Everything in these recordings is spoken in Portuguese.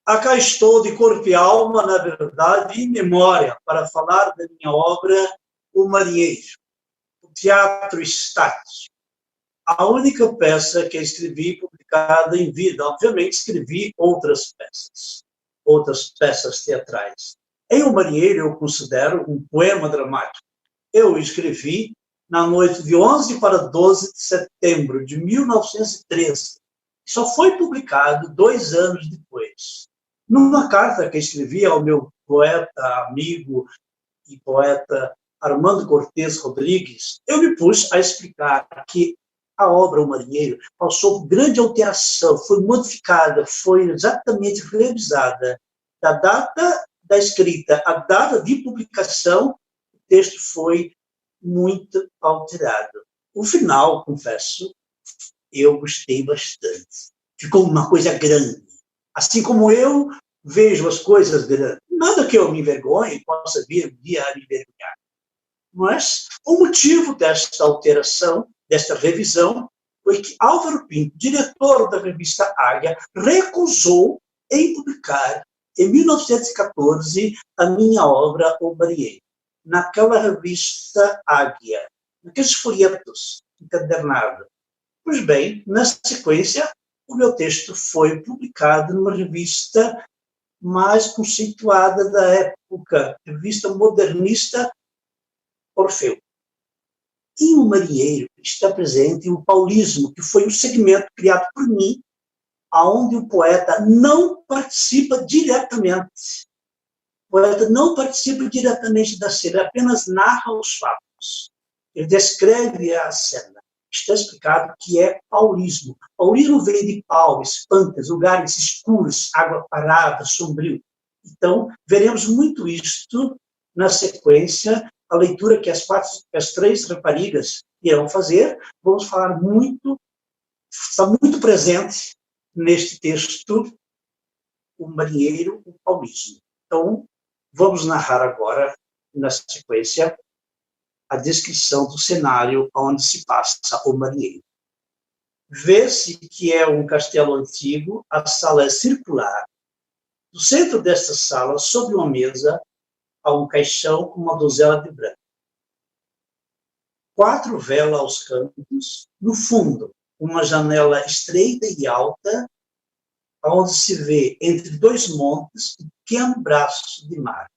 Acá estou de corpo e alma, na verdade, e memória, para falar da minha obra O Marinheiro, o Teatro Estático. A única peça que escrevi publicada em vida. Obviamente, escrevi outras peças teatrais. Em O Marinheiro, eu considero um poema dramático. Eu escrevi na noite de 11 para 12 de setembro de 1913. Só foi publicado 2 anos depois. Numa carta que escrevi ao meu poeta, amigo e poeta Armando Cortez Rodrigues, eu me pus a explicar que a obra O Marinheiro passou por grande alteração, foi modificada, foi exatamente revisada. Da data da escrita à data de publicação, o texto foi muito alterado. O final, confesso, eu gostei bastante. Ficou uma coisa grande. Assim como eu vejo as coisas grandes. Nada que eu me envergonhe, possa vir um dia a me envergonhar. Mas o motivo desta alteração, desta revisão, foi que Álvaro Pinto, diretor da revista Águia, recusou em publicar, em 1914, a minha obra O Marinheiro, naquela revista Águia, naqueles folhetos encadernados. Pois bem, na sequência, o meu texto foi publicado numa revista mais conceituada da época, revista modernista Orfeu. E o Marinheiro está presente o paulismo, que foi um segmento criado por mim, onde o poeta não participa diretamente. O poeta não participa diretamente da cena, ele apenas narra os fatos. Ele descreve a cena. Está explicado que é paulismo. Paulismo vem de pau, espantas, lugares escuros, água parada, sombrio. Então, veremos muito isto na sequência, a leitura que as 3 raparigas irão fazer. Vamos falar muito, está muito presente neste texto, O Marinheiro, o paulismo. Então, vamos narrar agora, na sequência, a descrição do cenário onde se passa O Marinheiro. Vê-se que é um castelo antigo, a sala é circular. No centro desta sala, sobre uma mesa, há um caixão com uma donzela de branco. 4 velas aos cantos. No fundo, uma janela estreita e alta, onde se vê, entre 2 montes, um pequeno braço de mar.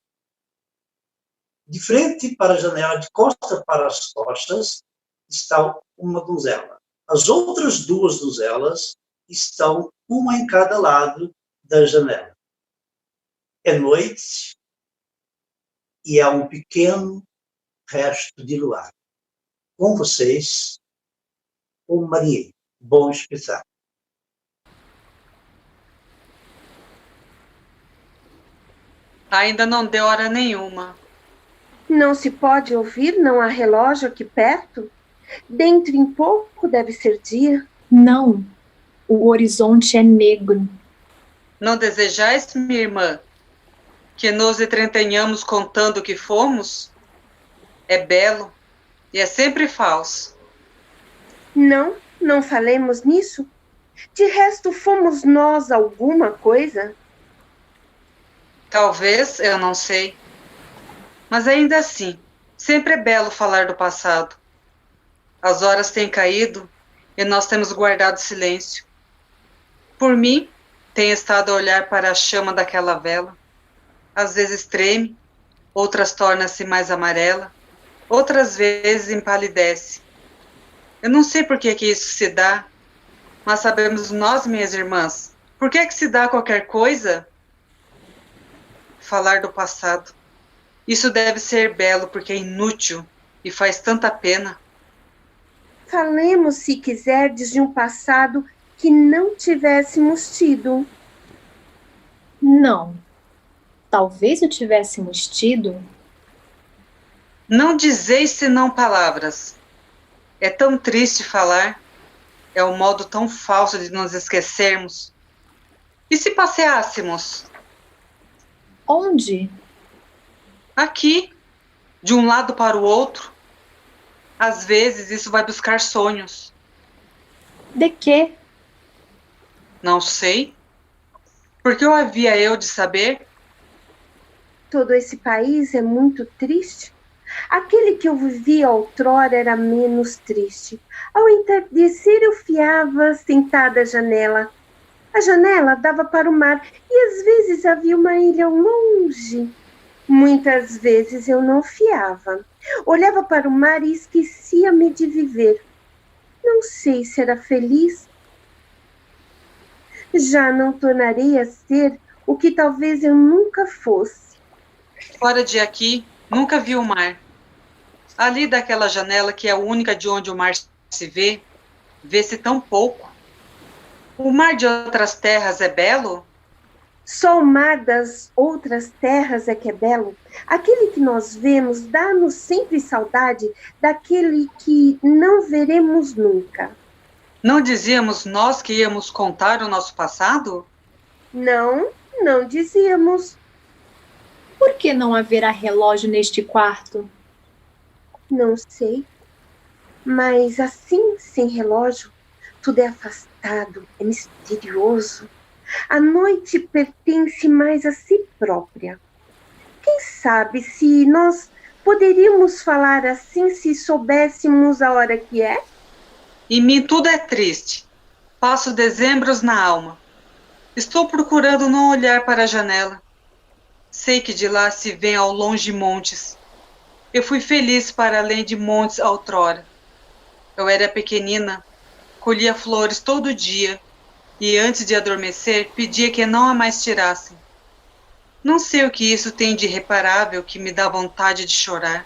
De frente para a janela, de costa para as costas, está uma donzela. As outras 2 donzelas estão uma em cada lado da janela. É noite e há um pequeno resto de luar. Com vocês, O Marinheiro. Bom espetáculo. Ainda não deu hora nenhuma. Não se pode ouvir? Não há relógio aqui perto? Dentro em pouco deve ser dia. Não, o horizonte é negro. Não desejais, minha irmã, que nos entretenhamos contando o que fomos? É belo e é sempre falso. Não falemos nisso. De resto, fomos nós alguma coisa? Talvez, eu não sei. Mas ainda assim, sempre é belo falar do passado. As horas têm caído e nós temos guardado silêncio. Por mim, tenho estado a olhar para a chama daquela vela. Às vezes treme, outras torna-se mais amarela, outras vezes empalidece. Eu não sei por que isso se dá, mas sabemos nós, minhas irmãs, por que se dá qualquer coisa? Falar do passado. Isso deve ser belo porque é inútil e faz tanta pena. Falemos, se quiserdes, de um passado que não tivéssemos tido. Não. Talvez o tivéssemos tido. Não dizeis senão palavras. É tão triste falar. É um modo tão falso de nos esquecermos. E se passeássemos? Onde? Aqui, de um lado para o outro. Às vezes isso vai buscar sonhos. De quê? Não sei. Porque eu havia eu de saber? Todo esse país é muito triste. Aquele que eu vivia outrora era menos triste. Ao entardecer eu fiava sentada à janela. A janela dava para o mar e às vezes havia uma ilha ao longe. Muitas vezes eu não fiava. Olhava para o mar e esquecia-me de viver. Não sei se era feliz. Já não tornarei a ser o que talvez eu nunca fosse. Fora de aqui, nunca vi o mar. Ali daquela janela, que é a única de onde o mar se vê, vê-se tão pouco. O mar de outras terras é belo? Só o mar das outras terras é que é belo. Aquele que nós vemos dá-nos sempre saudade daquele que não veremos nunca. Não dizíamos nós que íamos contar o nosso passado? Não, não dizíamos. Por que não haverá relógio neste quarto? Não sei. Mas assim, sem relógio, tudo é afastado, é misterioso. A noite pertence mais a si própria. Quem sabe se nós poderíamos falar assim se soubéssemos a hora que é? Em mim tudo é triste. Passo dezembros na alma. Estou procurando não olhar para a janela. Sei que de lá se vêem ao longe montes. Eu fui feliz para além de montes outrora. Eu era pequenina, colhia flores todo dia e antes de adormecer pedia que não a mais tirassem. Não sei o que isso tem de irreparável que me dá vontade de chorar.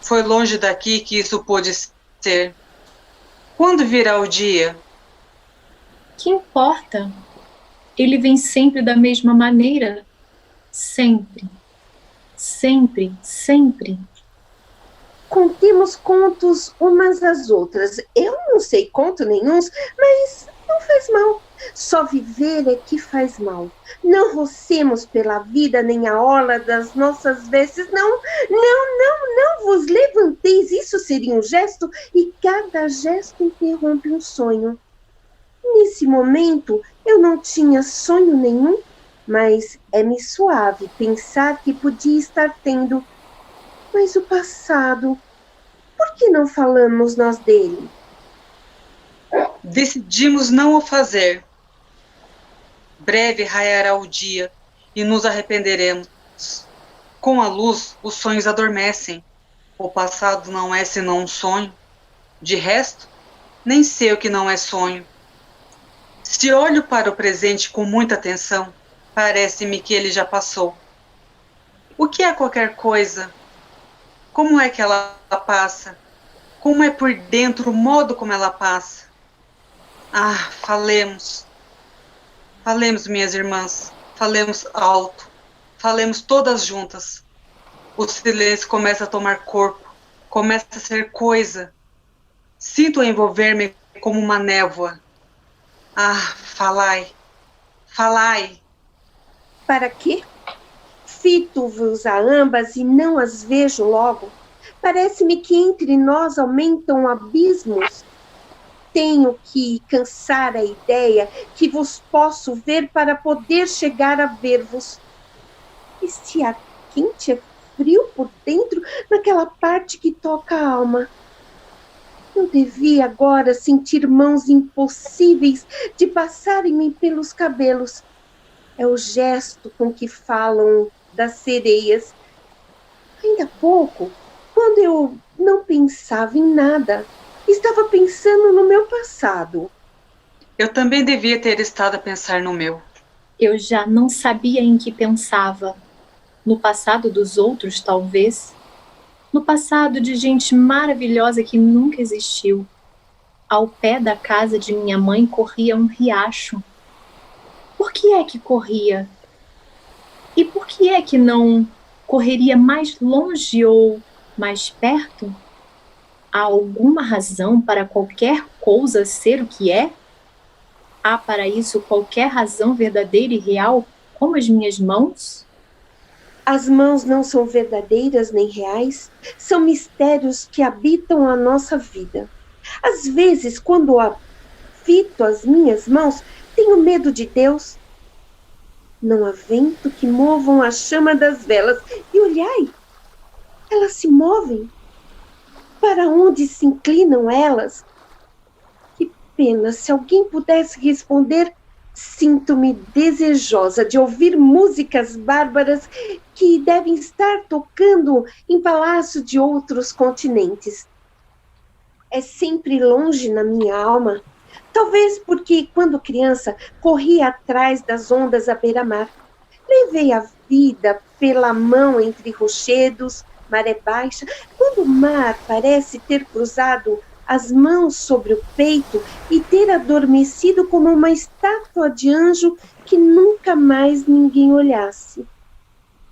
Foi longe daqui que isso pôde ser. Quando virá o dia? Que importa? Ele vem sempre da mesma maneira. Sempre. Sempre, sempre. Contemos contos umas às outras. Eu não sei conto nenhuns, mas não faz mal. Só viver é que faz mal. Não rocemos pela vida nem a orla das nossas vestes. Não vos levanteis. Isso seria um gesto e cada gesto interrompe um sonho. Nesse momento, eu não tinha sonho nenhum, mas é-me suave pensar que podia estar tendo. Mas o passado, por que não falamos nós dele? Decidimos não o fazer. Breve raiará o dia e nos arrependeremos. Com a luz, os sonhos adormecem. O passado não é senão um sonho. De resto, nem sei o que não é sonho. Se olho para o presente com muita atenção, parece-me que ele já passou. O que é qualquer coisa? Como é que ela passa? Como é por dentro o modo como ela passa? Ah, falemos. Falemos, minhas irmãs. Falemos alto. Falemos todas juntas. O silêncio começa a tomar corpo. Começa a ser coisa. Sinto envolver-me como uma névoa. Ah, falai. Falai. Para quê? Fito-vos a ambas e não as vejo logo. Parece-me que entre nós aumentam abismos. Tenho que cansar a ideia que vos posso ver para poder chegar a ver-vos. Este ar quente é frio por dentro, naquela parte que toca a alma. Eu devia agora sentir mãos impossíveis de passarem-me pelos cabelos. É o gesto com que falam das sereias. Ainda há pouco, quando eu não pensava em nada, estava pensando no meu passado. Eu também devia ter estado a pensar no meu. Eu já não sabia em que pensava. No passado dos outros, talvez. No passado de gente maravilhosa que nunca existiu. Ao pé da casa de minha mãe corria um riacho. Por que é que corria? E por que é que não correria mais longe ou mais perto? Há alguma razão para qualquer coisa ser o que é? Há para isso qualquer razão verdadeira e real, como as minhas mãos? As mãos não são verdadeiras nem reais, são mistérios que habitam a nossa vida. Às vezes, quando fito as minhas mãos, tenho medo de Deus. Não há vento que movam a chama das velas. E olhai, elas se movem. Para onde se inclinam elas? Que pena, se alguém pudesse responder. Sinto-me desejosa de ouvir músicas bárbaras que devem estar tocando em palácios de outros continentes. É sempre longe na minha alma. Talvez porque, quando criança, corria atrás das ondas à beira-mar. Levei a vida pela mão entre rochedos, maré baixa, quando o mar parece ter cruzado as mãos sobre o peito e ter adormecido como uma estátua de anjo que nunca mais ninguém olhasse.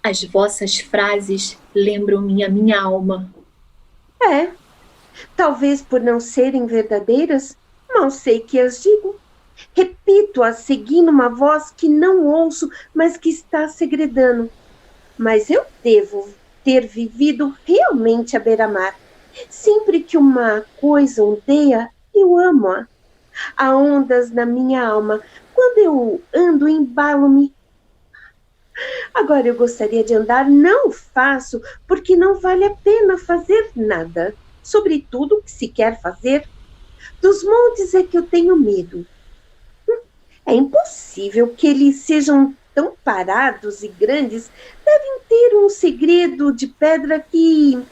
As vossas frases lembram-me a minha alma. É, talvez por não serem verdadeiras, mal sei que as digo. Repito-as seguindo uma voz que não ouço, mas que está segredando. Mas eu devo ter vivido realmente à beira-mar. Sempre que uma coisa ondeia, eu amo-a. Há ondas na minha alma. Quando eu ando, embalo-me. Agora eu gostaria de andar, não faço, porque não vale a pena fazer nada. Sobretudo o que se quer fazer. Dos montes é que eu tenho medo. É impossível que eles sejam tão parados e grandes. Devem ter um segredo de pedra que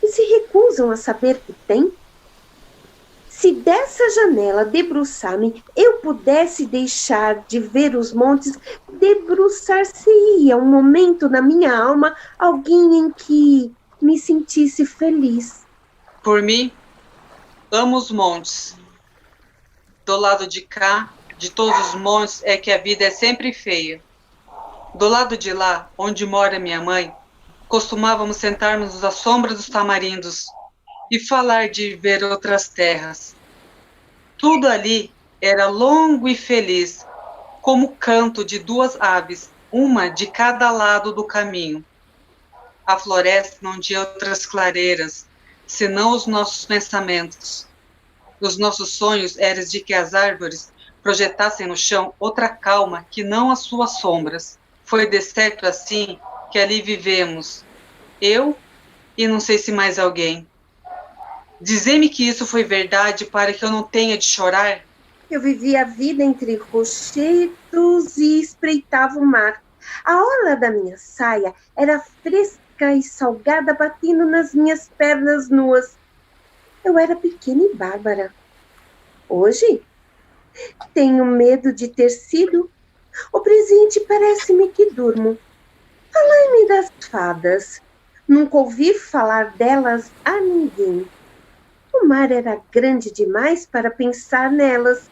se recusam a saber que tem. Se dessa janela debruçar-me, eu pudesse deixar de ver os montes, debruçar-se-ia um momento na minha alma alguém em que me sentisse feliz. Por mim, amo os montes. Do lado de cá, de todos os montes, é que a vida é sempre feia. Do lado de lá, onde mora minha mãe, costumávamos sentarmos à sombra dos tamarindos e falar de ver outras terras. Tudo ali era longo e feliz, como o canto de duas aves, uma de cada lado do caminho. A floresta não tinha outras clareiras, senão os nossos pensamentos. Os nossos sonhos eram de que as árvores projetassem no chão outra calma que não as suas sombras. Foi de certo assim que ali vivemos, eu e não sei se mais alguém. Dizei-me que isso foi verdade para que eu não tenha de chorar. Eu vivia a vida entre rochedos e espreitava o mar. A orla da minha saia era fresca e salgada, batendo nas minhas pernas nuas. Eu era pequena e bárbara. Hoje, tenho medo de ter sido. O presente parece-me que durmo. Falai-me das fadas. Nunca ouvi falar delas a ninguém. O mar era grande demais para pensar nelas.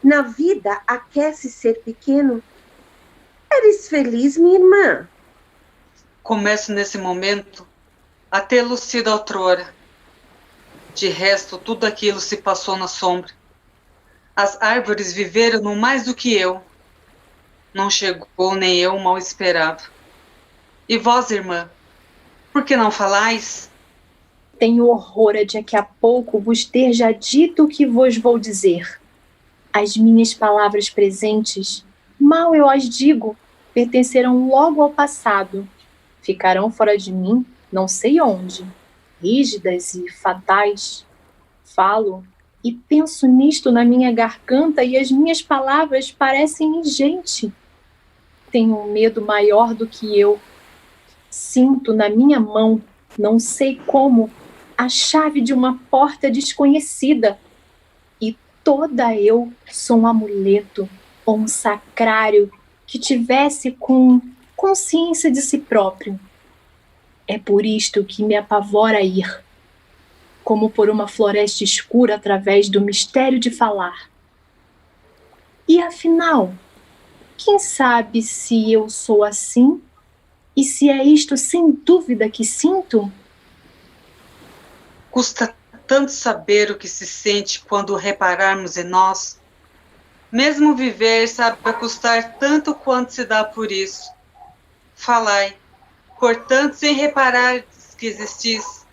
Na vida aquece ser pequeno. Eres feliz, minha irmã? Começo nesse momento a ter lucido outrora. De resto, tudo aquilo se passou na sombra. As árvores viveram no mais do que eu. Não chegou nem eu mal esperava. E vós, irmã, por que não falais? Tenho horror de daqui a pouco vos ter já dito o que vos vou dizer. As minhas palavras presentes, mal eu as digo, pertencerão logo ao passado. Ficarão fora de mim, não sei onde, rígidas e fatais. Falo e penso nisto na minha garganta e as minhas palavras parecem gente. Tenho um medo maior do que eu. Sinto na minha mão, não sei como, a chave de uma porta desconhecida. E toda eu sou um amuleto ou um sacrário que tivesse com consciência de si próprio. É por isto que me apavora ir, como por uma floresta escura através do mistério de falar. E afinal, quem sabe se eu sou assim? E se é isto sem dúvida que sinto? Custa tanto saber o que se sente quando repararmos em nós. Mesmo viver sabe custar tanto quanto se dá por isso. Falai, portanto, sem reparar que existis.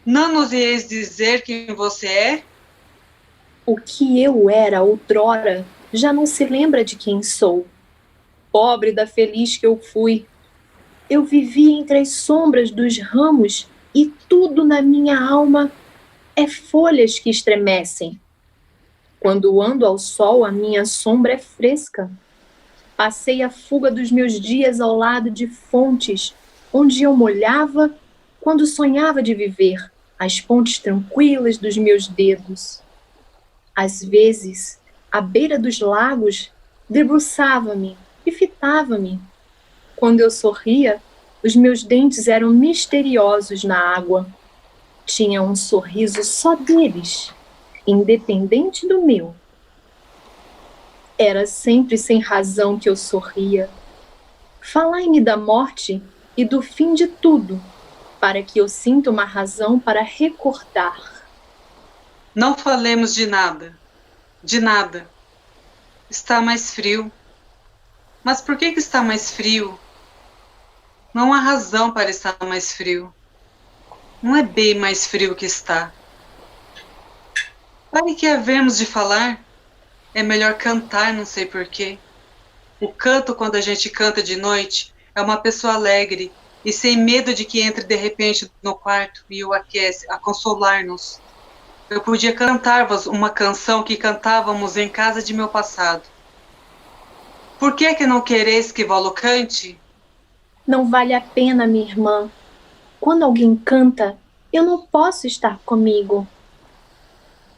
Não nos ieis dizer quem você é? O que eu era outrora já não se lembra de quem sou. pobre da feliz que eu fui. Eu vivi entre as sombras dos ramos e tudo na minha alma é folhas que estremecem. Quando ando ao sol, a minha sombra é fresca. Passei a fuga dos meus dias ao lado de fontes, onde eu molhava quando sonhava de viver as pontes tranquilas dos meus dedos. Às vezes, à beira dos lagos, debruçava-me e fitava-me. Quando eu sorria, os meus dentes eram misteriosos na água. Tinha um sorriso só deles, independente do meu. Era sempre sem razão que eu sorria. Falai-me da morte e do fim de tudo, para que eu sinta uma razão para recordar. Não falemos de nada. De nada. Está mais frio. Mas por que está mais frio? Não há razão para estar mais frio. Não é bem mais frio que está. Para que havemos de falar? É melhor cantar, não sei porquê. O canto, quando a gente canta de noite, é uma pessoa alegre e sem medo de que entre de repente no quarto e o aquece a consolar-nos. Eu podia cantar-vos uma canção que cantávamos em casa de meu passado. Por que não quereis que vó-lo cante? Não vale a pena, minha irmã. Quando alguém canta, eu não posso estar comigo.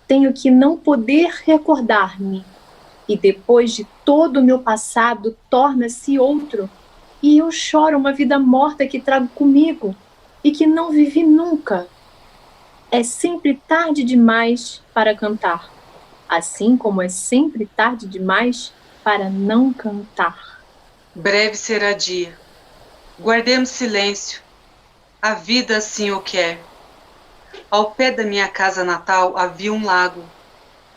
Tenho que não poder recordar-me. E depois de todo o meu passado, torna-se outro. E eu choro uma vida morta que trago comigo e que não vivi nunca. É sempre tarde demais para cantar, assim como é sempre tarde demais para não cantar. Breve será dia. Guardemos silêncio. A vida assim o quer. Ao pé da minha casa natal havia um lago.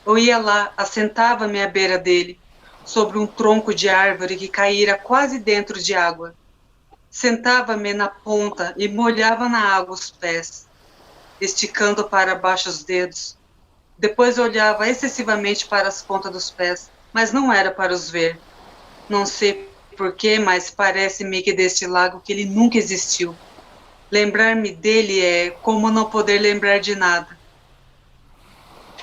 Eu ia lá, assentava-me à beira dele, sobre um tronco de árvore que caíra quase dentro de água. Sentava-me na ponta e molhava na água os pés, esticando para baixo os dedos. Depois olhava excessivamente para as pontas dos pés, mas não era para os ver. Não sei porquê, mas parece-me que deste lago que ele nunca existiu. Lembrar-me dele é como não poder lembrar de nada.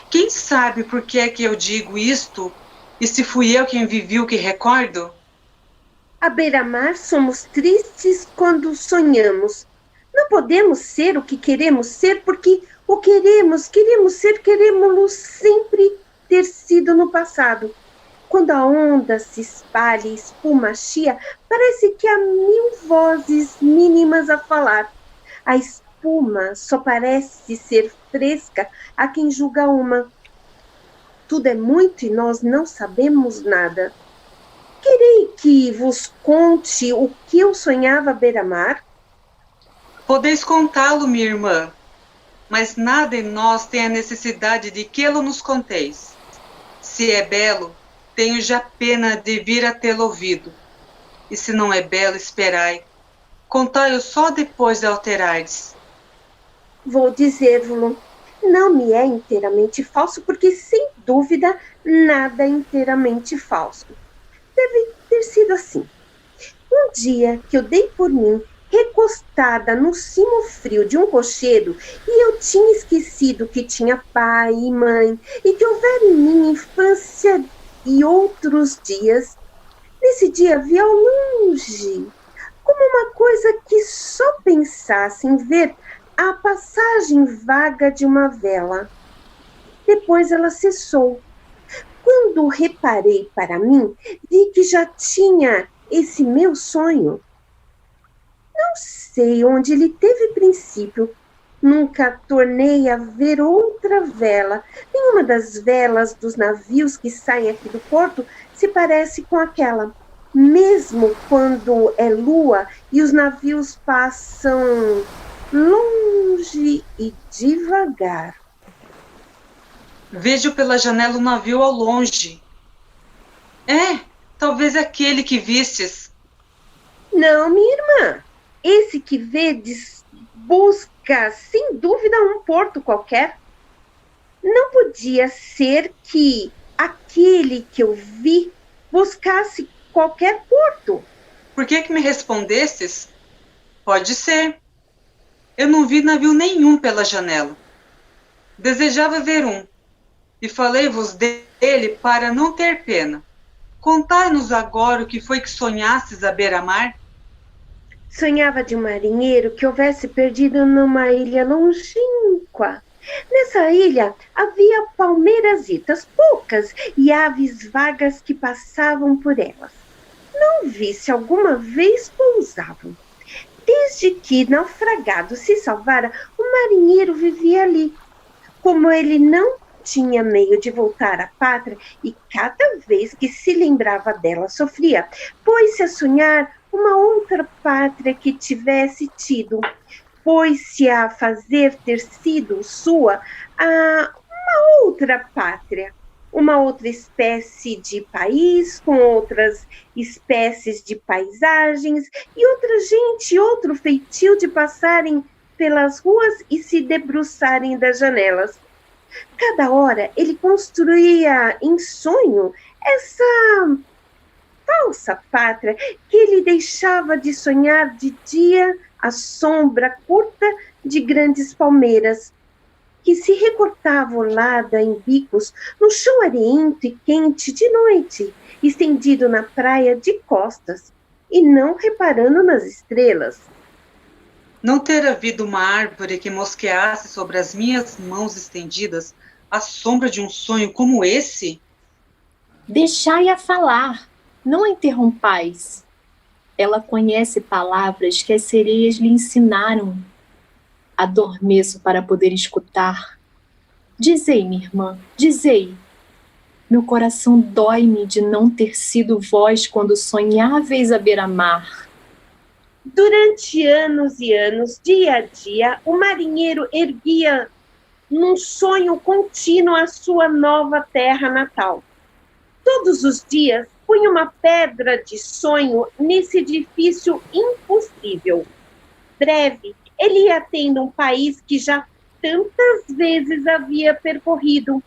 Quem sabe por que é que eu digo isto? E se fui eu quem vivi o que recordo? À beira-mar somos tristes quando sonhamos. Não podemos ser o que queremos ser porque o queremos ser, queremos-lo sempre ter sido no passado. Quando a onda se espalha e espuma chia, parece que há 1000 vozes mínimas a falar. A espuma só parece ser fresca a quem julga uma. Tudo é muito e nós não sabemos nada. Querei que vos conte o que eu sonhava à beira-mar? Podeis contá-lo, minha irmã, mas nada em nós tem a necessidade de que lo nos conteis. Se é belo, tenho já pena de vir a tê-lo ouvido. E se não é belo, esperai. Contai-o só depois de alterardes. Vou dizer-vos-lo. Não me é inteiramente falso, porque, sem dúvida, nada é inteiramente falso. Deve ter sido assim. Um dia que eu dei por mim, recostada no cimo frio de um cocheiro, e eu tinha esquecido que tinha pai e mãe, e que houvera em minha infância e outros dias. Nesse dia vi ao longe, como uma coisa que só pensasse em ver a passagem vaga de uma vela. Depois ela cessou. Quando reparei para mim, vi que já tinha esse meu sonho. Não sei onde ele teve princípio. Nunca tornei a ver outra vela. Nenhuma das velas dos navios que saem aqui do porto se parece com aquela. Mesmo quando é lua e os navios passam longe e devagar. Vejo pela janela um navio ao longe. É, talvez aquele que vistes. Não, minha irmã. Esse que vedes busca, sem dúvida, um porto qualquer. Não podia ser que aquele que eu vi buscasse qualquer porto. Por que me respondestes? Pode ser. Eu não vi navio nenhum pela janela. Desejava ver um, e falei-vos dele para não ter pena. Contai-nos agora o que foi que sonhastes à beira-mar. Sonhava de um marinheiro que houvesse perdido numa ilha longínqua. Nessa ilha havia palmeirasitas, poucas, e aves vagas que passavam por elas. Não vi se alguma vez pousavam. Desde que, naufragado, se salvara, o marinheiro vivia ali. Como ele não tinha meio de voltar à pátria e cada vez que se lembrava dela sofria, pôs-se a sonhar uma outra pátria que tivesse tido, pôs-se a fazer ter sido sua uma outra pátria, uma outra espécie de país, com outras espécies de paisagens e outra gente, outro feitio de passarem pelas ruas e se debruçarem das janelas. Cada hora ele construía em sonho essa falsa pátria que ele deixava de sonhar de dia à sombra curta de grandes palmeiras, que se recortava olada em bicos no chão areento e quente de noite, estendido na praia de costas, e não reparando nas estrelas. Não ter havido uma árvore que mosqueasse sobre as minhas mãos estendidas à sombra de um sonho como esse? Deixai-a falar, não a interrompais. Ela conhece palavras que as sereias lhe ensinaram. Adormeço para poder escutar. Dizei, minha irmã, dizei. Meu coração dói-me de não ter sido vós quando sonháveis à beira-mar. Durante anos e anos, dia a dia, o marinheiro erguia num sonho contínuo a sua nova terra natal. Todos os dias, punha uma pedra de sonho nesse edifício impossível. Breve, ele ia tendo um país que já tantas vezes havia percorrido.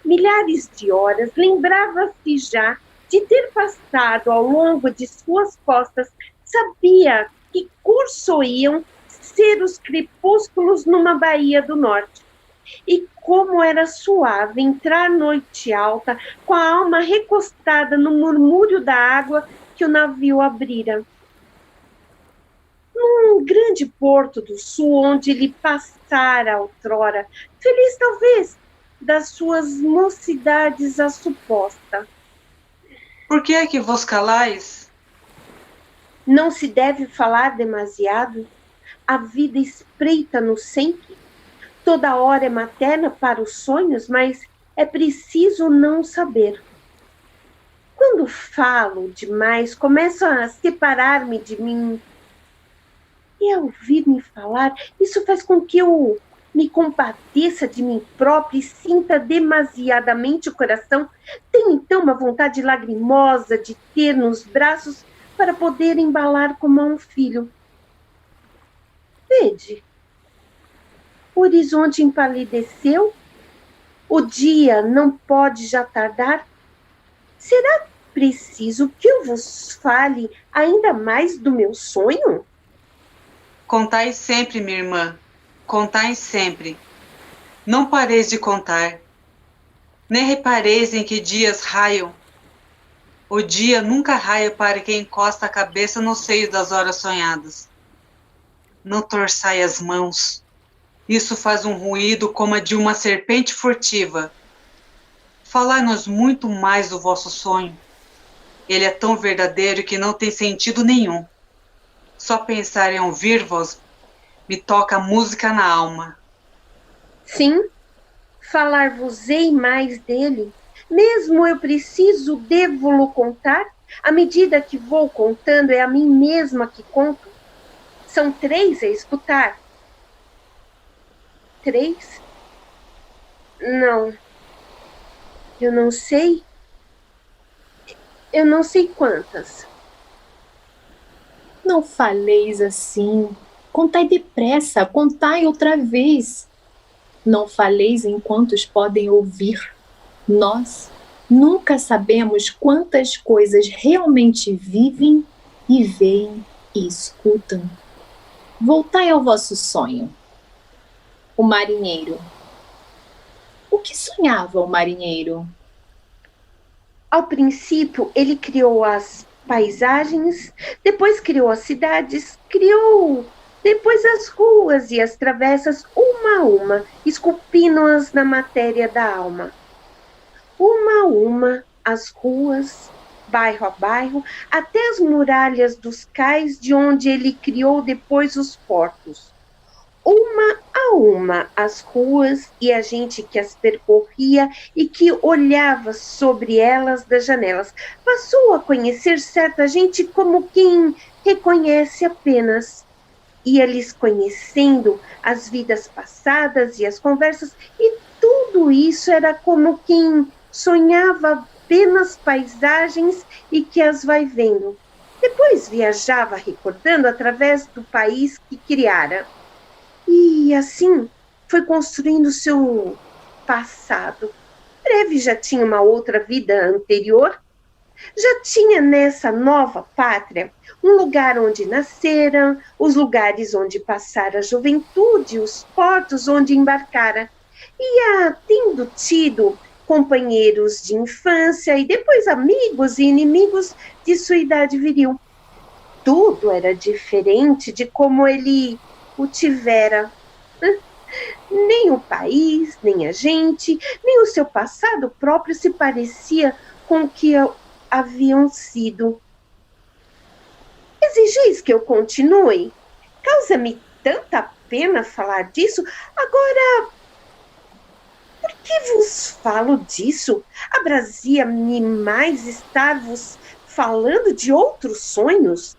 Milhares de horas, lembrava-se já de ter passado ao longo de suas costas, sabia que curso iam ser os crepúsculos numa baía do norte. E como era suave entrar noite alta, com a alma recostada no murmúrio da água que o navio abrira. Num grande porto do sul, onde ele passara outrora, feliz talvez das suas mocidades a suposta. Por que é que vos calais? Não se deve falar demasiado. A vida espreita-nos sempre. Toda hora é materna para os sonhos, mas é preciso não saber. Quando falo demais, começo a separar-me de mim. E ao ouvir-me falar, isso faz com que eu me compadeça de mim própria e sinta demasiadamente o coração. Tenho então uma vontade lagrimosa de ter nos braços para poder embalar como a um filho. Vede, o horizonte empalideceu, o dia não pode já tardar. Será preciso que eu vos fale ainda mais do meu sonho? Contai sempre, minha irmã, contai sempre. Não pareis de contar, nem repareis em que dias raiam. O dia nunca raia para quem encosta a cabeça no seio das horas sonhadas. Não torçai as mãos. Isso faz um ruído como a de uma serpente furtiva. Falai-nos muito mais do vosso sonho. Ele é tão verdadeiro que não tem sentido nenhum. Só pensar em ouvir-vos me toca a música na alma. Sim, falar-vos-ei mais dele. Mesmo eu preciso, devo-lo contar. À medida que vou contando, é a mim mesma que conto. São 3 a escutar. 3? Não. Eu não sei. Eu não sei quantas. Não faleis assim. Contai depressa, contai outra vez. Não faleis enquanto os podem ouvir. Nós Nunca sabemos quantas coisas realmente vivem e veem e escutam. Voltai ao vosso sonho. O marinheiro. O que sonhava o marinheiro? Ao princípio, ele criou as paisagens, depois criou as cidades, criou depois as ruas e as travessas, uma a uma, esculpindo-as na matéria da alma. Uma a uma, as ruas, bairro a bairro, até as muralhas dos cais, de onde ele criou depois os portos. Uma a uma, as ruas e a gente que as percorria e que olhava sobre elas das janelas. Passou a conhecer certa gente como quem reconhece apenas. Ia-lhes conhecendo as vidas passadas e as conversas, e tudo isso era como quem sonhava apenas paisagens e que as vai vendo. Depois viajava recordando através do país que criara. E assim foi construindo seu passado. Breve já tinha uma outra vida anterior. Já tinha nessa nova pátria um lugar onde nascera, os lugares onde passara a juventude, os portos onde embarcara. Ia tendo tido companheiros de infância e depois amigos e inimigos de sua idade viril. Tudo era diferente de como ele o tivera. Nem o país, nem a gente, nem o seu passado próprio se parecia com o que haviam sido. Exigeis que eu continue? Causa-me tanta pena falar disso. Agora, por que vos falo disso? Abrazia-me mais estar-vos falando de outros sonhos?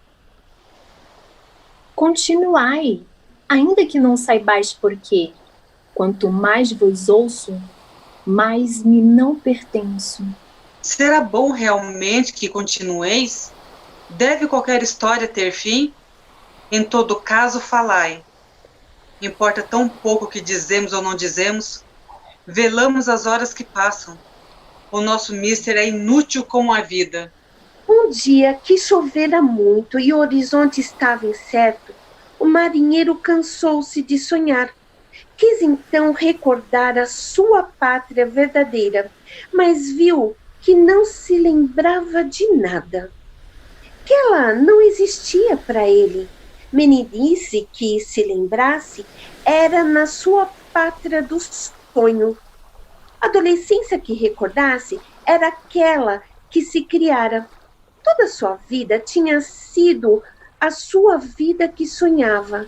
Continuai, ainda que não saibais por quê. Quanto mais vos ouço, mais me não pertenço. Será bom realmente que continueis? Deve qualquer história ter fim? Em todo caso, falai. Importa tão pouco o que dizemos ou não dizemos. Velamos as horas que passam. O nosso mister é inútil como a vida. Um dia que chovera muito e o horizonte estava incerto, o marinheiro cansou-se de sonhar. Quis então recordar a sua pátria verdadeira, mas viu que não se lembrava de nada. Que ela não existia para ele. Meninice que se lembrasse era na sua pátria do sonho. A adolescência que recordasse era aquela que se criara. Toda a sua vida tinha sido a sua vida que sonhava.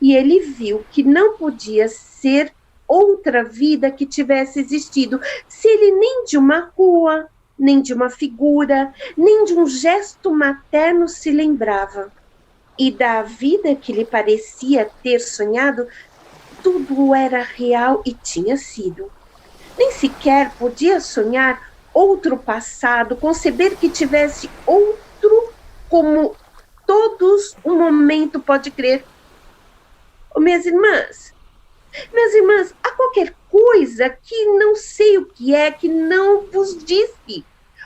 E ele viu que não podia ser outra vida que tivesse existido, se ele nem de uma rua, nem de uma figura, nem de um gesto materno se lembrava. E da vida que lhe parecia ter sonhado, tudo era real e tinha sido. Nem sequer podia sonhar outro passado, conceber que tivesse outro como todos um momento pode crer. Minhas irmãs, há qualquer coisa que não sei o que é, que não vos disse.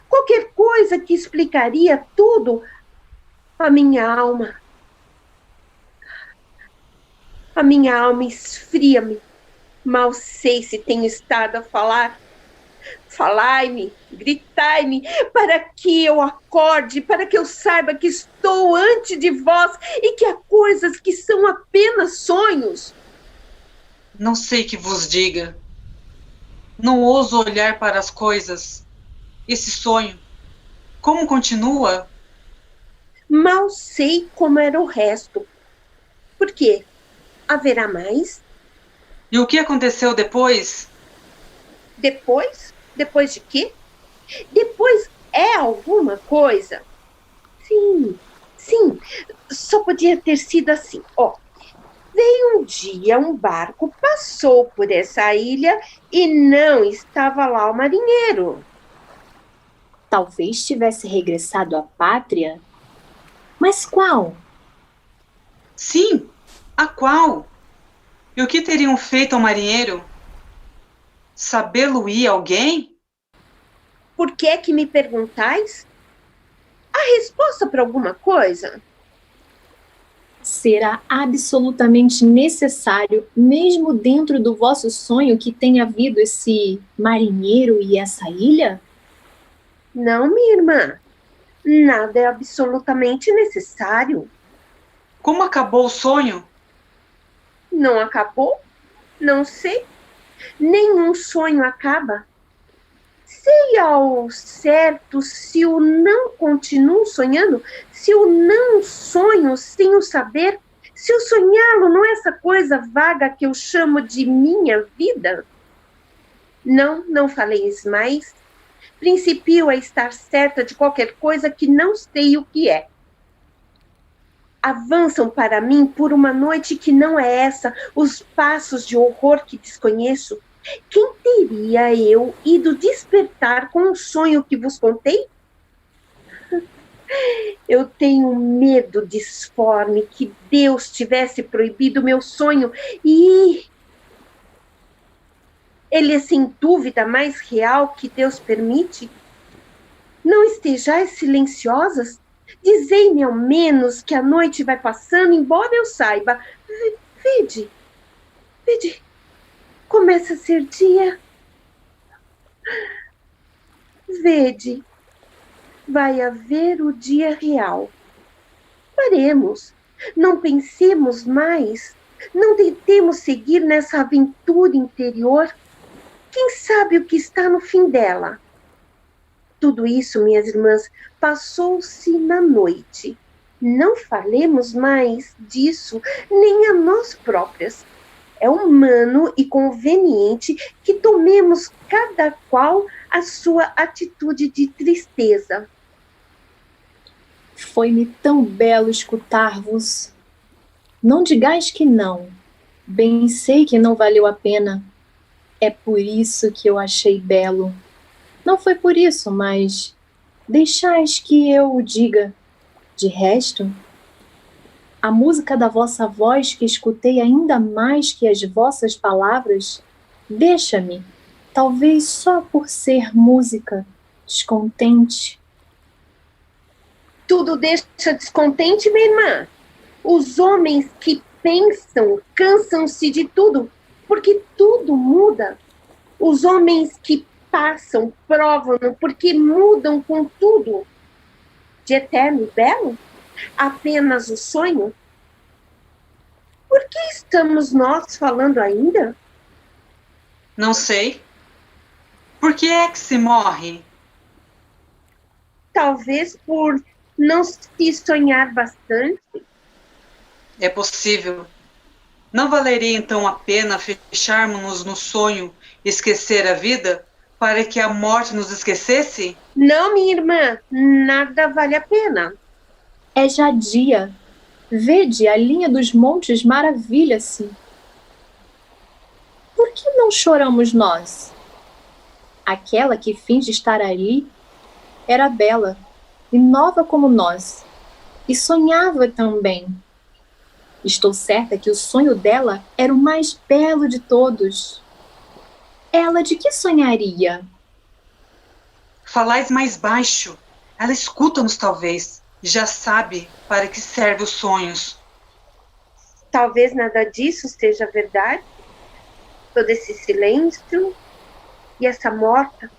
Qualquer coisa que explicaria tudo. A minha alma esfria-me. Mal sei se tenho estado a falar. Falai-me, gritai-me, para que eu acorde, para que eu saiba que estou ante de vós e que há coisas que são apenas sonhos. Não sei que vos diga. Não ouso olhar para as coisas. Esse sonho, como continua? Mal sei como era o resto. Por quê? Haverá mais? E o que aconteceu depois? Depois? Depois de quê? Depois é alguma coisa? Sim, só podia ter sido assim. Veio um dia um barco, passou por essa ilha e não estava lá o marinheiro. Talvez tivesse regressado à pátria. Mas qual? Sim, a qual? E o que teriam feito ao marinheiro? Sabê-lo-ia alguém? Por que é que me perguntais? Há resposta para alguma coisa? Será absolutamente necessário, mesmo dentro do vosso sonho, que tenha havido esse marinheiro e essa ilha? Não, minha irmã. Nada é absolutamente necessário. Como acabou o sonho? Não acabou? Não sei. Nenhum sonho acaba. Sei ao certo se o não continuo sonhando, se o não sonho sem o saber, se o sonhá-lo não é essa coisa vaga que eu chamo de minha vida. Não faleis mais. Principio a estar certa de qualquer coisa que não sei o que é. Avançam para mim por uma noite que não é essa, os passos de horror que desconheço. Quem teria eu ido despertar com um sonho que vos contei? Eu tenho medo disforme que Deus tivesse proibido meu sonho e ele é sem dúvida mais real que Deus permite. Não estejais silenciosas? Dizei-me ao menos que a noite vai passando, embora eu saiba. Vede, começa a ser dia. Vede, vai haver o dia real. Paremos, não pensemos mais, não tentemos seguir nessa aventura interior. Quem sabe o que está no fim dela? Tudo isso, minhas irmãs, passou-se na noite. Não falemos mais disso, nem a nós próprias. É humano e conveniente que tomemos cada qual a sua atitude de tristeza. Foi-me tão belo escutar-vos. Não digais que não. Bem sei que não valeu a pena. É por isso que eu achei belo. Não foi por isso, mas deixais que eu o diga. De resto, a música da vossa voz que escutei ainda mais que as vossas palavras, deixa-me, talvez só por ser música, descontente. Tudo deixa descontente, minha irmã. Os homens que pensam cansam-se de tudo, porque tudo muda. Os homens que passam, provam, porque mudam com tudo. De eterno e belo? Apenas o sonho? Por que estamos nós falando ainda? Não sei. Por que é que se morre? Talvez por não se sonhar bastante. É possível. Não valeria então a pena fecharmos-nos no sonho e esquecer a vida para que a morte nos esquecesse? Não, minha irmã, nada vale a pena. É já dia. Vede, a linha dos montes maravilha-se. Por que não choramos nós? Aquela que finge estar ali era bela e nova como nós, e sonhava também. Estou certa que o sonho dela era o mais belo de todos. Ela de que sonharia? Falais mais baixo. Ela escuta-nos, talvez. Já sabe para que servem os sonhos. Talvez nada disso seja verdade. Todo esse silêncio e essa morta.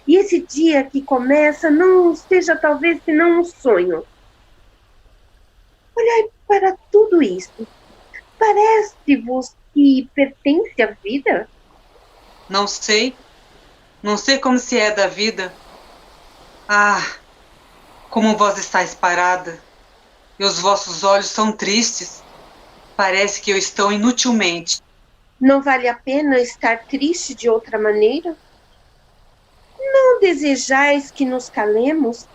E esse dia que começa não seja talvez senão um sonho. Olhai para tudo isso. Parece-vos que pertence à vida? Não sei. Não sei como se é da vida. Ah, como vós estáis parada. E os vossos olhos são tristes. Parece que eu estou inutilmente. Não vale a pena estar triste de outra maneira? Não desejais que nos calemos?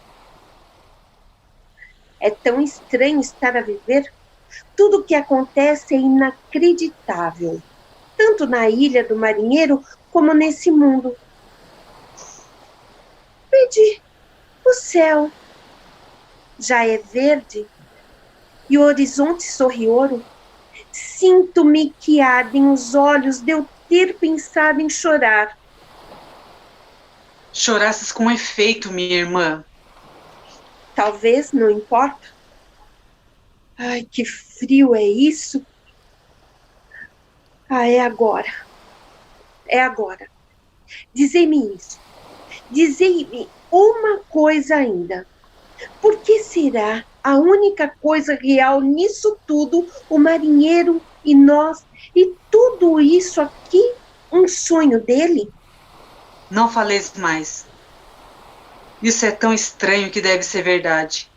É tão estranho estar a viver. Tudo o que acontece é inacreditável, tanto na ilha do marinheiro como nesse mundo. Vede, o céu já é verde e o horizonte sorri ouro. Sinto-me que ardem os olhos de eu ter pensado em chorar. Chorasses com efeito, minha irmã. Talvez, não importa. Ai, que frio é isso? Ah, é agora. É agora. Dizei-me isso. Dizei-me uma coisa ainda. Por que será a única coisa real nisso tudo, o marinheiro e nós, e tudo isso aqui, um sonho dele? Não faleis mais. Isso é tão estranho que deve ser verdade.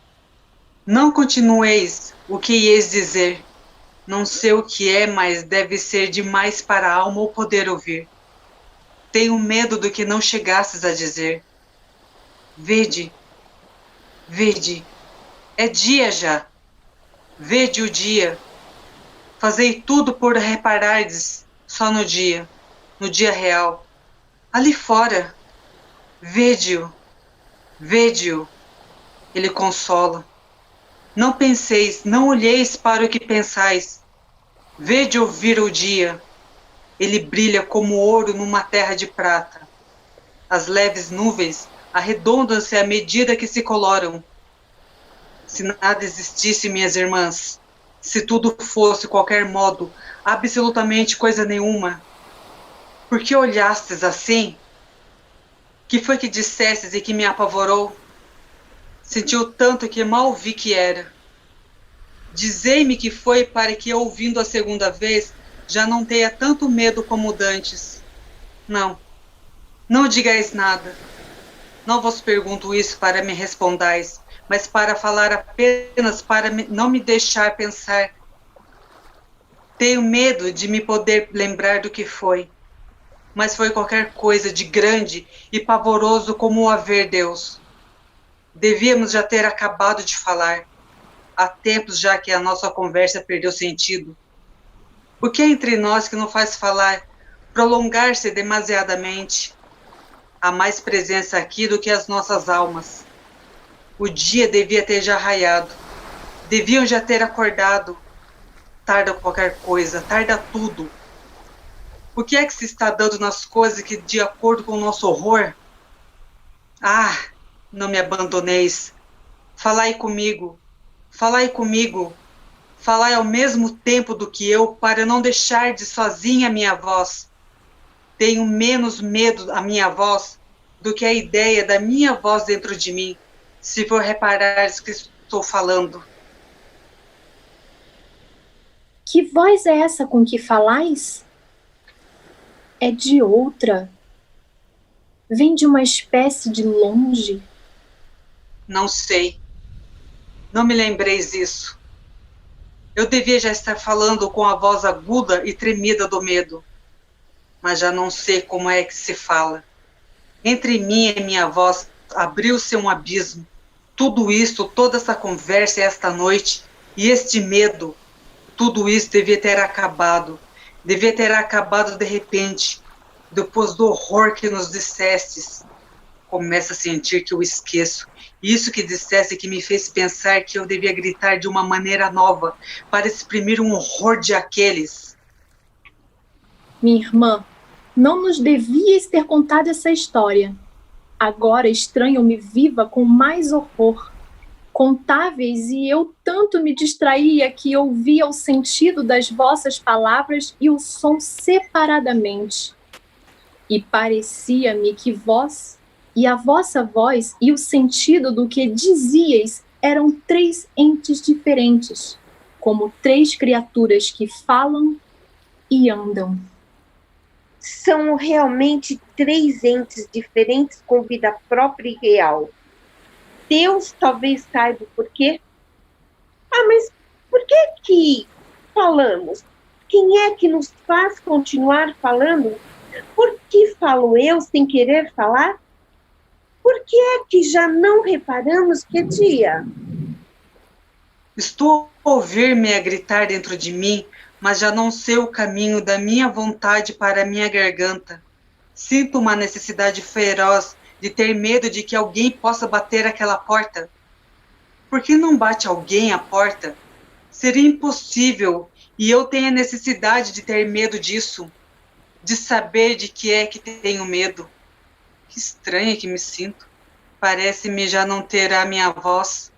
Não continueis o que ieis dizer. Não sei o que é, mas deve ser demais para a alma ou poder ouvir. Tenho medo do que não chegasses a dizer. Vede, vede, é dia já. Vede o dia. Fazei tudo por reparardes só no dia real. Ali fora, vede-o, vede-o. Ele consola. Não penseis, não olheis para o que pensais. Vede ouvir o dia. Ele brilha como ouro numa terra de prata. As leves nuvens arredondam-se à medida que se coloram. Se nada existisse, minhas irmãs, se tudo fosse qualquer modo, absolutamente coisa nenhuma, por que olhastes assim? Que foi que dissestes e que me apavorou? Sentiu tanto que mal vi que era. Dizei-me que foi para que, ouvindo a segunda vez, já não tenha tanto medo como dantes. Não, não digais nada. Não vos pergunto isso para me respondais, mas para falar apenas para não me deixar pensar. Tenho medo de me poder lembrar do que foi, mas foi qualquer coisa de grande e pavoroso como o haver Deus. Devíamos já ter acabado de falar. Há tempos já que a nossa conversa perdeu sentido. O que é entre nós que não faz falar, prolongar-se demasiadamente? Há mais presença aqui do que as nossas almas. O dia devia ter já raiado. Deviam já ter acordado. Tarda qualquer coisa, tarda tudo. O que é que se está dando nas coisas que, de acordo com o nosso horror? Ah, não me abandoneis. Falai comigo. Falai comigo. Falai ao mesmo tempo do que eu, para não deixar de sozinha a minha voz. Tenho menos medo a minha voz do que a ideia da minha voz dentro de mim, se for reparar que estou falando. Que voz é essa com que falais? É de outra. Vem de uma espécie de longe. Não sei. Não me lembreis isso. Eu devia já estar falando com a voz aguda e tremida do medo. Mas já não sei como é que se fala. Entre mim e minha voz abriu-se um abismo. Tudo isso, toda essa conversa esta noite, e este medo, tudo isso devia ter acabado. Devia ter acabado de repente, depois do horror que nos dissestes. Começo a sentir que eu esqueço. Isso que disseste que me fez pensar que eu devia gritar de uma maneira nova, para exprimir um horror de aqueles. Minha irmã, não nos devíeis ter contado essa história. Agora estranho-me viva com mais horror. Contáveis, e eu tanto me distraía que ouvia o sentido das vossas palavras e o som separadamente. E parecia-me que vós e a vossa voz e o sentido do que dizíeis eram três entes diferentes, como três criaturas que falam e andam. São realmente três entes diferentes com vida própria e real. Deus talvez saiba o porquê. Ah, mas por que falamos? Quem é que nos faz continuar falando? Por que falo eu sem querer falar? Por que é que já não reparamos que é dia? Estou a ouvir-me a gritar dentro de mim, mas já não sei o caminho da minha vontade para a minha garganta. Sinto uma necessidade feroz de ter medo de que alguém possa bater aquela porta. Por que não bate alguém à porta? Seria impossível, e eu tenho a necessidade de ter medo disso, de saber de que é que tenho medo. Que estranha que me sinto. Parece-me já não ter a minha voz.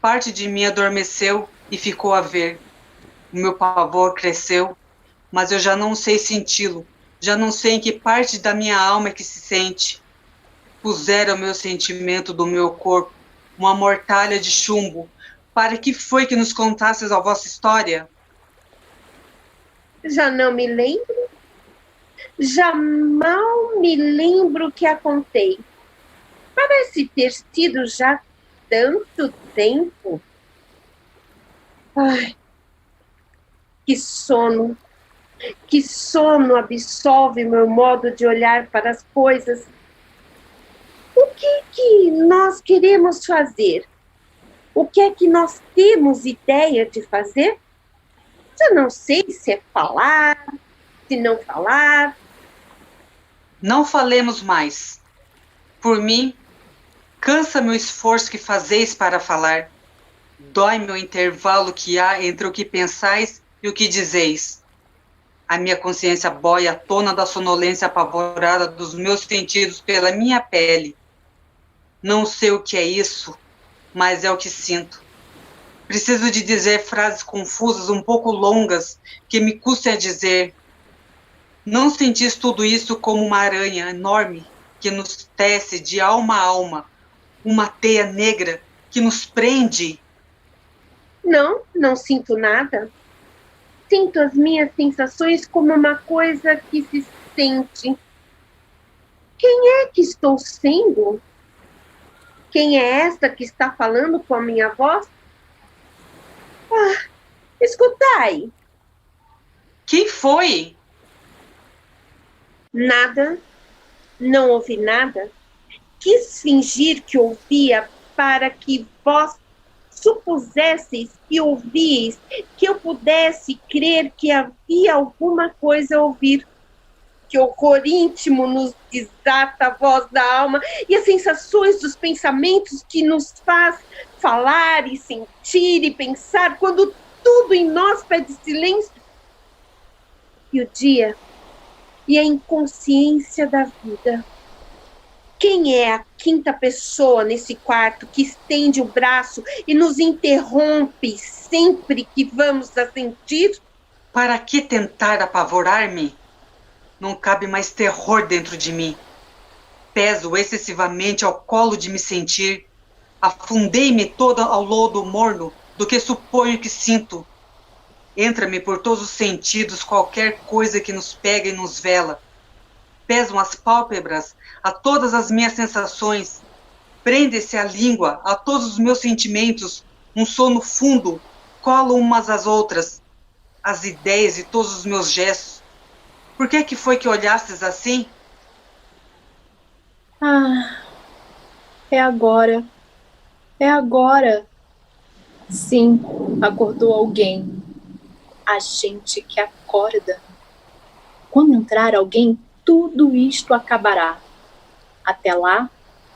Parte de mim adormeceu e ficou a ver. O meu pavor cresceu, mas eu já não sei senti-lo. Já não sei em que parte da minha alma é que se sente. Puseram o meu sentimento do meu corpo, uma mortalha de chumbo. Para que foi que nos contasses a vossa história? Já não me lembro? Já mal me lembro que a contei. Parece ter sido já tanto tempo. Ai, que sono absolve meu modo de olhar para as coisas. O que nós queremos fazer? O que é que nós temos ideia de fazer? Já não sei se é falar, se não falar. Não falemos mais. Por mim, cansa-me o esforço que fazeis para falar. Dói-me o intervalo que há entre o que pensais e o que dizeis. A minha consciência boia à tona da sonolência apavorada dos meus sentidos pela minha pele. Não sei o que é isso, mas é o que sinto. Preciso de dizer frases confusas, um pouco longas, que me custem a dizer. Não sentis tudo isso como uma aranha enorme que nos tece de alma a alma, uma teia negra que nos prende? Não sinto nada. Sinto as minhas sensações como uma coisa que se sente. Quem é que estou sendo? Quem é esta que está falando com a minha voz? Ah, escutai. Quem foi? Nada. Não ouvi nada. Quis fingir que ouvia para que vós supusesseis que ouvíeis, que eu pudesse crer que havia alguma coisa a ouvir. Que horror íntimo nos desata a voz da alma e as sensações dos pensamentos que nos faz falar e sentir e pensar quando tudo em nós pede silêncio. E o dia e a inconsciência da vida. Quem é a quinta pessoa nesse quarto que estende o braço e nos interrompe sempre que vamos a sentir? Para que tentar apavorar-me? Não cabe mais terror dentro de mim. Peso excessivamente ao colo de me sentir. Afundei-me toda ao lodo morno do que suponho que sinto. Entra-me por todos os sentidos qualquer coisa que nos pega e nos vela. Pesam as pálpebras a todas as minhas sensações. Prende-se a língua a todos os meus sentimentos. Um sono fundo colam umas às outras. As ideias e todos os meus gestos. Por que foi que olhastes assim? É agora. É agora. Sim, acordou alguém. A gente que acorda. Quando entrar alguém, tudo isto acabará. Até lá,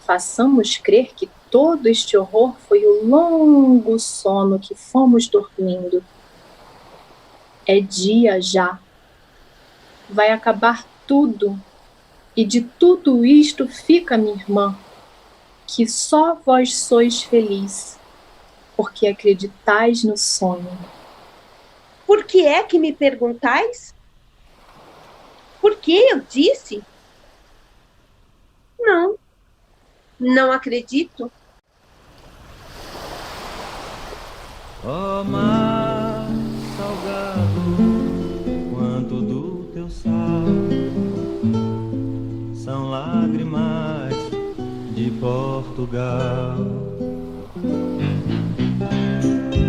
façamos crer que todo este horror foi o longo sono que fomos dormindo. É dia já. Vai acabar tudo. E de tudo isto fica, minha irmã, que só vós sois feliz, porque acreditais no sonho. Por que é que me perguntais? Por que eu disse? Não acredito. Ó mar salgado, quanto do teu sal são lágrimas de Portugal.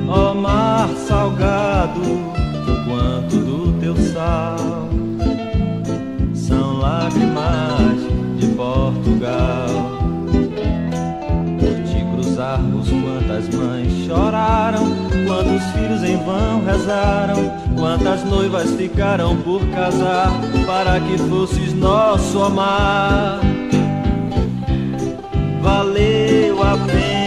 Ó mar salgado, quanto do teu sal são lágrimas de Portugal. Por te cruzarmos, quantas mães choraram, quantos filhos em vão rezaram, quantas noivas ficaram por casar, para que fosses nosso amar. Valeu a pena